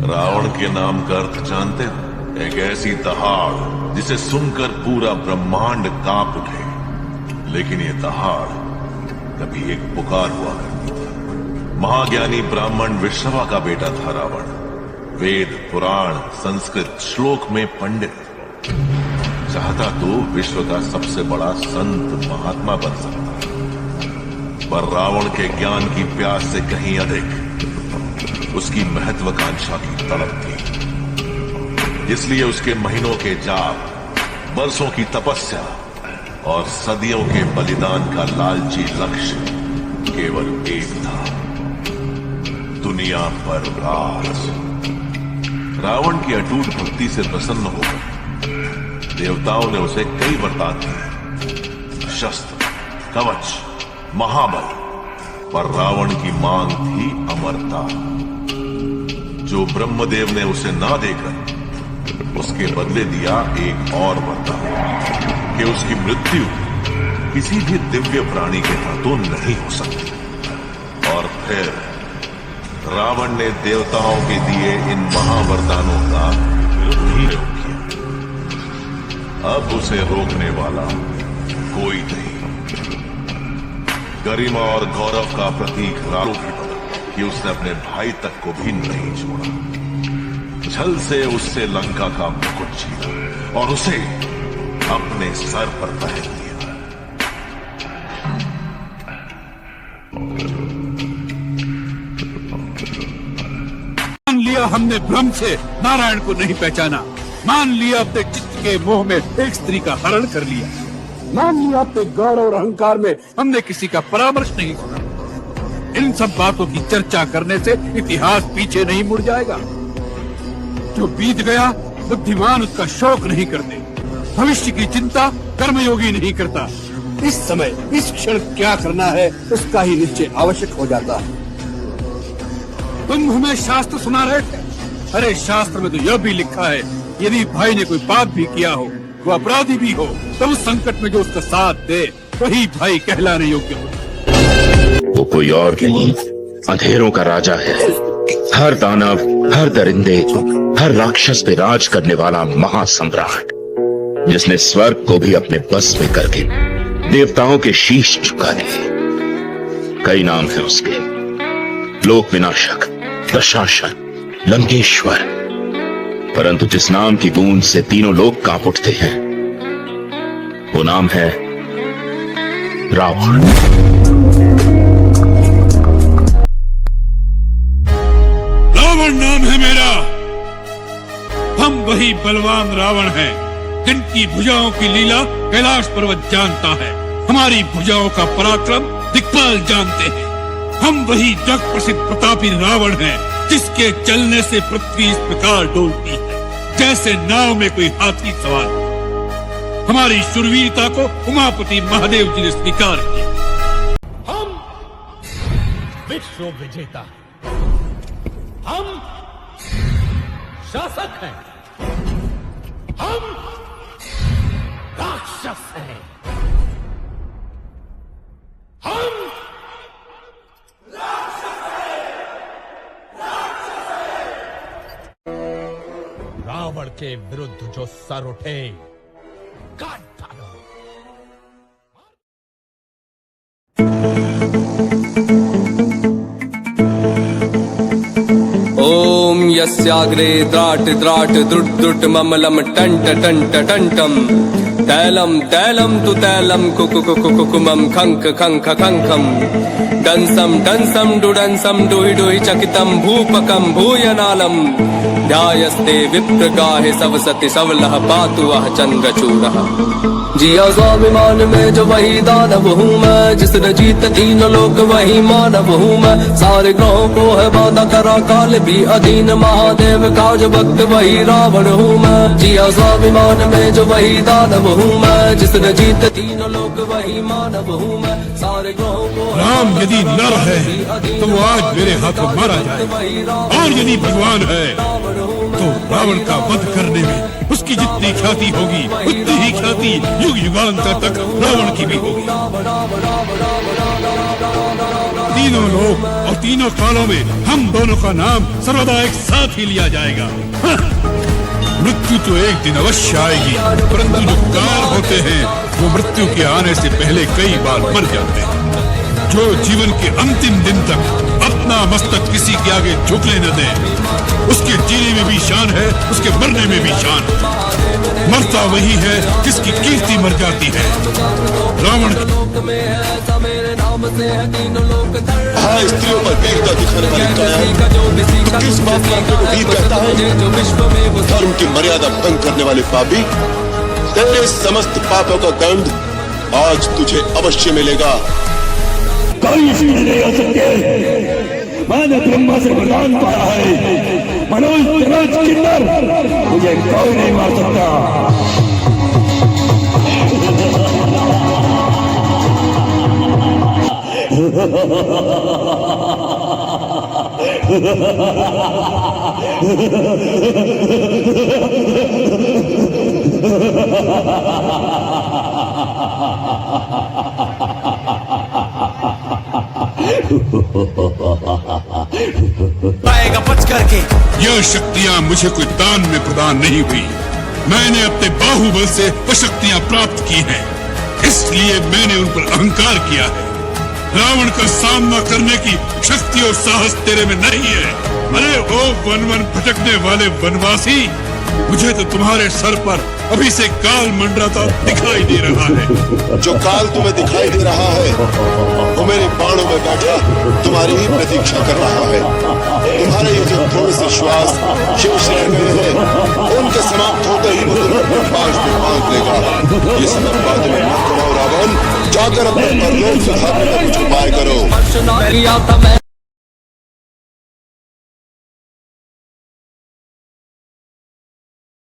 रावण के नाम का अर्थ जानते हो? एक ऐसी दहाड़ जिसे सुनकर पूरा ब्रह्मांड कांप उठे। लेकिन ये दहाड़ कभी एक पुकार हुआ करती थी। महाज्ञानी ब्राह्मण विश्रवा का बेटा था रावण। वेद, पुराण, संस्कृत, श्लोक में पंडित। चाहता तो विश्व का सबसे बड़ा संत महात्मा बन सकता, पर रावण के ज्ञान की प्यास से कहीं अधिक उसकी महत्वाकांक्षा की तड़प थी। इसलिए उसके महीनों के जाप, बरसों की तपस्या और सदियों के बलिदान का लालची लक्ष्य केवल एक था, दुनिया पर राज। रावण की अटूट भक्ति से प्रसन्न होकर देवताओं ने उसे कई वरदान दिए, शस्त्र, कवच, महाबल। पर रावण की मांग थी अमरता, जो ब्रह्मदेव ने उसे ना देकर उसके बदले दिया एक और वरदान कि उसकी मृत्यु किसी भी दिव्य प्राणी के हाथों नहीं हो सकती। और फिर रावण ने देवताओं के दिए इन महावरदानों का विरोध ही किया। अब उसे रोकने वाला कोई नहीं। गरिमा और गौरव का प्रतीक रावण की तरह कि उसने अपने भाई तक को भी नहीं छोड़ा। छल से उससे लंका का मुकुट छीना और उसे अपने सर पर पहन दिया। मान लिया हमने भ्रम से नारायण को नहीं पहचाना। मान लिया अपने चित्त के मोह में एक स्त्री का हरण कर लिया। मान लिया अपने गौरव और अहंकार में हमने किसी का परामर्श नहीं सुना। इन सब बातों की चर्चा करने से इतिहास पीछे नहीं मुड़ जाएगा। जो बीत गया बुद्धिमान उसका शोक नहीं करते। भविष्य की चिंता कर्मयोगी नहीं करता। इस समय इस क्षण क्या करना है उसका ही निश्चय आवश्यक हो जाता है। तुम हमें शास्त्र सुना रहे थे। अरे शास्त्र में तो यह भी लिखा है, यदि भाई ने कोई पाप भी किया हो, वो अपराधी भी हो, तब उस संकट में जो उसका साथ दे वही भाई कहलाने योग्य हो। वो कोई और नहीं, अंधेरों का राजा है। हर दानव, हर दरिंदे, हर राक्षस पे राज करने वाला महासम्राट, जिसने स्वर्ग को भी अपने बस में करके देवताओं के शीश झुका दिए। कई नाम है उसके, लोक विनाशक, प्रशासन, लंकेश्वर। परंतु जिस नाम की गूंज से तीनों लोग कांप उठते हैं, वो नाम है रावण। रावण नाम है मेरा। हम वही बलवान रावण हैं, जिनकी भुजाओं की लीला कैलाश पर्वत जानता है। हमारी भुजाओं का पराक्रम दिक्पाल जानते हैं। हम वही जग प्रसिद्ध प्रतापी रावण हैं, जिसके चलने से पृथ्वी इस प्रकार डोलती है जैसे नाव में कोई हाथी सवार। हमारी शूरवीरता को उमापति महादेव जी ने स्वीकार किया। हम विश्व विजेता, हम शासक हैं, हम राक्षस हैं, हम रावण के विरुद्ध जो सर उठे काट डालो। ओम यस्याग्रे द्राट द्राट द्रुट द्रुट ममलम टंट टंट टंटम तैलम तैलम तु तैलम कुकुकुकुकुकुमम खंक खंक खंखम डंसम डंसम डुडंसम डुहि डुहि चकितम भूपकम भूयनालम ध्यायस्ते विप्रगाहे सवसति सवलह पातु वह चंद्रचूड़ः। जिया स्वाभिमान में जो वही दानव हूँ मैं, जिसने जीत तीन लोक वही मानव हूँ मैं। सारे ग्रहों को है बाधा करा काल भी अधीन, महादेव काज भक्त वही रावण हूँ मैं। जिया स्वाभिमान में जो वही दानव हूँ मैं, जिसने जीत तीन लोक वही मानव हूँ मैं। सारे ग्रहों को राम यदि नर है तो वो आज मेरे हाथों मारा जाए, और यदि भगवान है तो रावण का वध करने में उसकी जितनी ख्याति होगी उतनी ही ख्याति युग युगांतर तक रावण की भी होगी। तीनों लोक और तीनों कालों में हम दोनों का नाम सर्वदा एक साथ ही लिया जाएगा। मृत्यु तो एक दिन अवश्य आएगी, परंतु जो काल होते हैं वो मृत्यु के आने से पहले कई बार मर जाते हैं। जो जीवन के अंतिम दिन तक अपना मस्तक किसी के आगे झुकने न दे, उसके जीने में भी शान है, उसके मरने में भी शान है। मरता वही है जिसकी कीर्ति मर जाती है। रावण हाँ, स्त्रियों पर वीरता दिखाने वाली काया तो किस बात पर अपने को वीर कहता है? धर्म की मर्यादा भंग करने वाले पापी, तेरे समस्त पापों का दंड आज तुझे अवश्य मिलेगा। कोई इसमें नहीं हो सकते। मैंने ब्रह्मा से वरदान पाया है, मनोज राज किन्नर, मुझे कोई नहीं मार सकता। पाएगा बच करके। यह शक्तियाँ मुझे कोई दान में प्रदान नहीं हुई, मैंने अपने बाहुबल से वो शक्तियाँ प्राप्त की हैं, इसलिए मैंने उन पर अहंकार किया है। रावण का सामना करने की शक्ति और साहस तेरे में नहीं है। अरे ओ वन वन भटकने वाले वनवासी, मुझे तो तुम्हारे सर पर अभी से काल मंडराता दिखाई दे रहा है। जो काल तुम्हें दिखाई दे रहा है वो मेरे बाणों में बैठा तुम्हारी ही प्रतीक्षा कर रहा है। तुम्हारे ये जो थोड़े से श्वास शेष रह गए हैं, उनके समाप्त होते ही वो तुम्हें पांच में बांध लेगा। ये सब बातें में मत करो रावण, जाकर अपने परलोक सुधारने का कुछ उपाय करो।